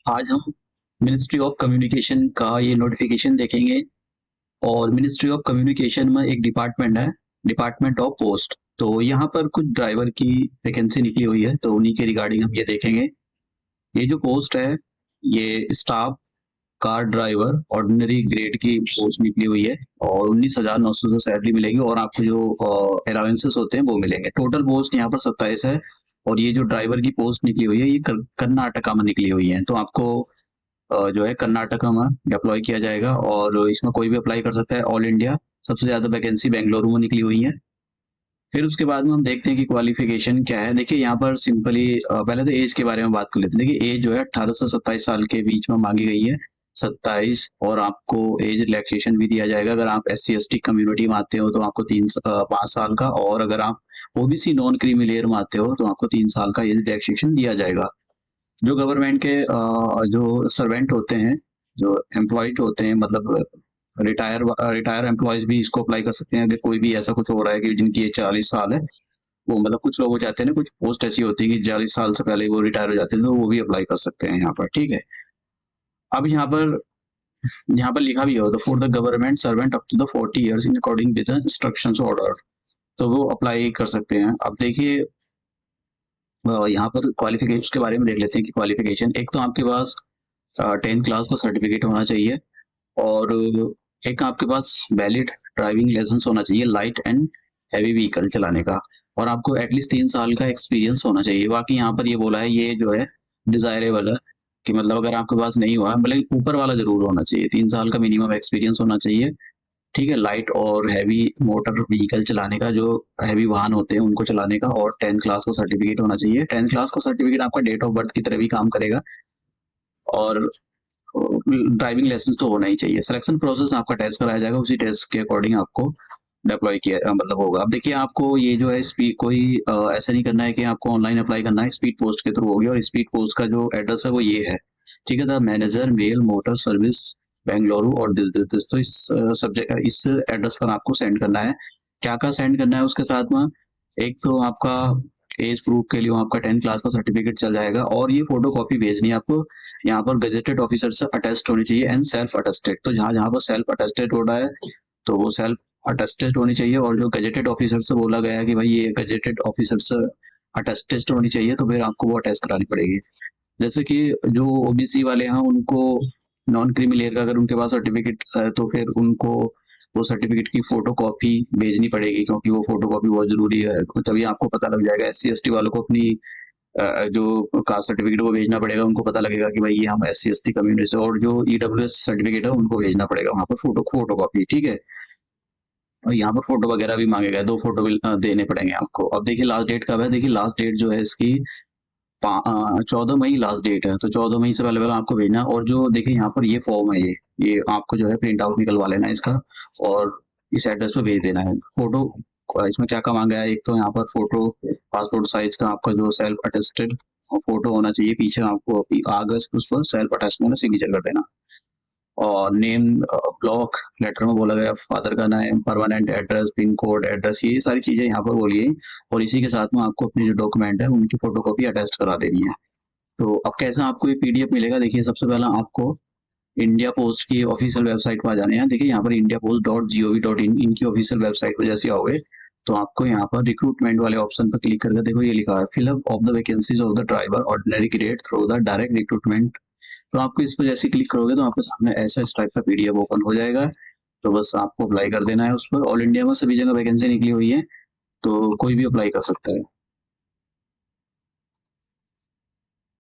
आज हम ministry of communication का ये नोटिफिकेशन देखेंगे। और मिनिस्ट्री ऑफ कम्युनिकेशन में एक डिपार्टमेंट है, डिपार्टमेंट ऑफ पोस्ट। तो यहाँ पर कुछ ड्राइवर की वैकेंसी निकली हुई है, तो उन्हीं के रिगार्डिंग हम ये देखेंगे। ये जो पोस्ट है, ये staff car driver ordinary grade की पोस्ट निकली हुई है और 19,900 से सैलरी मिलेगी और आपको जो अलाउंसेस होते हैं वो मिलेंगे। टोटल पोस्ट यहाँ पर 27 है। और ये जो ड्राइवर की पोस्ट निकली हुई है ये कर्नाटका में निकली हुई है। तो आपको जो है कर्नाटका में अप्लाई किया जाएगा और इसमें कोई भी अप्लाई कर सकता है। ऑल इंडिया सबसे ज्यादा वैकेंसी बेंगलुरु में निकली हुई है। फिर उसके बाद में हम देखते हैं कि क्वालिफिकेशन क्या है। देखिए यहाँ पर सिंपली पहले तो एज के बारे में बात कर लेते हैं। देखिए एज जो है 18 से 27 साल के बीच में मांगी गई है, 27। और आपको एज रिलैक्सेशन भी दिया जाएगा। अगर आप SC ST कम्युनिटी में आते हो तो आपको 5 साल का, और अगर आप OBC नॉन क्रीमी लेयर में आते हो तो आपको 3 साल का एज रिलैक्सेशन दिया जाएगा। जो गवर्नमेंट के जो सर्वेंट होते हैं, जो एम्प्लॉयज होते हैं, मतलब रिटायर एम्प्लॉयज भी इसको अप्लाई कर सकते हैं। अगर कोई भी ऐसा कुछ हो रहा है कि जिनकी एज 40 साल है, वो मतलब कुछ लोग हो जाते हैं ना, कुछ पोस्ट ऐसी होती है कि 40 साल से पहले वो रिटायर हो जाते हैं, तो वो भी अप्लाई कर सकते हैं यहाँ पर। ठीक है। अब यहाँ पर लिखा भी हो तो for the government servant up to the 40 years in according with the instructions order, तो वो अप्लाई कर सकते हैं। अब देखिए यहाँ पर क्वालिफिकेशन के बारे में देख लेते हैं कि क्वालिफिकेशन, एक तो आपके पास 10th क्लास का सर्टिफिकेट होना चाहिए, और एक आपके पास वैलिड ड्राइविंग लाइसेंस होना चाहिए लाइट एंड हैवी व्हीकल चलाने का, और आपको एटलीस्ट 3 साल का एक्सपीरियंस होना चाहिए। बाकी यहाँ पर ये बोला है, ये जो है डिजायरेबल है कि मतलब अगर आपके पास नहीं हुआ, मतलब ऊपर वाला जरूर होना चाहिए, 3 साल का मिनिमम एक्सपीरियंस होना चाहिए। ठीक है। लाइट और हैवी मोटर व्हीकल चलाने का, जो हैवी वाहन होते हैं उनको चलाने का, और 10th क्लास का सर्टिफिकेट होना चाहिए। 10th क्लास का सर्टिफिकेट आपका डेट ऑफ बर्थ की तरह भी काम करेगा, और ड्राइविंग लाइसेंस तो होना ही चाहिए। सिलेक्शन प्रोसेस आपका टेस्ट कराया जाएगा, उसी टेस्ट के अकॉर्डिंग आपको डिप्लॉय किया मतलब होगा। अब देखिए आपको ये जो है स्पीड कोई ऐसा नहीं करना है कि आपको ऑनलाइन अप्लाई करना है, स्पीड पोस्ट के थ्रू होगी। और स्पीड पोस्ट का जो एड्रेस है वो ये है। ठीक है। The manager mail motor service Bengaluru और दिस तो इस सब्जेक्ट इस एड्रेस पर आपको सेंड करना है। क्या क्या सेंड करना है उसके साथ में, एक तो आपका एज प्रूफ के लिए आपका 10th क्लास का सर्टिफिकेट चल जाएगा, और ये फोटो कॉपी भेजनी है आपको। यहाँ पर गजेटेड ऑफिसर से अटेस्ट होनी चाहिए एंड सेल्फ अटेस्टेड। तो जहाँ जहाँ पर सेल्फ अटेस्टेड हो रहा है तो वो सेल्फ अटेस्टेड होनी चाहिए, और जो गजेटेड ऑफिसर से बोला गया है कि भाई ये गजेटेड ऑफिसर से अटेस्टेड होनी चाहिए, तो फिर आपको वो अटेस्ट करानी पड़ेगी। जैसे कि जो OBC वाले हैं उनको नॉन क्रीमी लेयर का अगर उनके पास सर्टिफिकेट है तो फिर उनको वो सर्टिफिकेट की फोटो कॉपी भेजनी पड़ेगी, क्योंकि वो फोटो कॉपी बहुत जरूरी है। तभी आपको पता लग जाएगा। SC ST वालों को अपनी जो कास्ट सर्टिफिकेट वो भेजना पड़ेगा, उनको पता लगेगा कि भाई ये हम SC ST कम्युनिटी से, और जो EWS सर्टिफिकेट है उनको भेजना पड़ेगा वहाँ पर फोटो कॉपी। ठीक है। और यहाँ पर फोटो वगैरह भी मांगेगा, 2 फोटो भी देने पड़ेंगे आपको। अब देखिए लास्ट डेट कब है। देखिए लास्ट डेट जो है इसकी 14 मई लास्ट डेट है, तो 14 मई से पहले पहले आपको भेजना है। और जो देखिए यहाँ पर ये फॉर्म है, ये आपको जो है प्रिंट आउट निकलवा लेना है इसका, और इस एड्रेस पे भेज देना है। फोटो इसमें क्या क्या मांगा है, एक तो यहाँ पर फोटो पासपोर्ट साइज का आपका जो सेल्फ अटेस्टेड फोटो होना चाहिए, पीछे आपको कागज उस पर सेल्फ अटेस्टमेंट सिग्नेचर कर देना। और नेम ब्लॉक लेटर में बोला गया, फादर का नाम, permanent address, pin code, address, ये सारी चीजें यहाँ पर बोली है। और इसी के साथ में आपको अपनी जो डॉक्यूमेंट है उनकी फोटोकॉपी अटैच करा देनी है। तो अब कैसा आपको ये PDF मिलेगा, देखिए सबसे पहला आपको इंडिया पोस्ट की ऑफिशियल वेबसाइट पर आ जाने हैं। देखिए यहाँ पर indiapost.gov.in इनकी ऑफिशियल वेबसाइट पर जैसे आओगे तो आपको यहाँ पर रिक्रूटमेंट वाले ऑप्शन पर क्लिक करके देखो ये लिखा है, fill up of the vacancies of the driver ordinary grade through the direct recruitment. तो आपको इस पर जैसे क्लिक करोगे तो आपके सामने ऐसा इस टाइप का PDF ओपन हो जाएगा। तो बस आपको अप्लाई कर देना है उस पर। ऑल इंडिया में सभी जगह वैकेंसी निकली हुई है, तो कोई भी अप्लाई कर सकता है।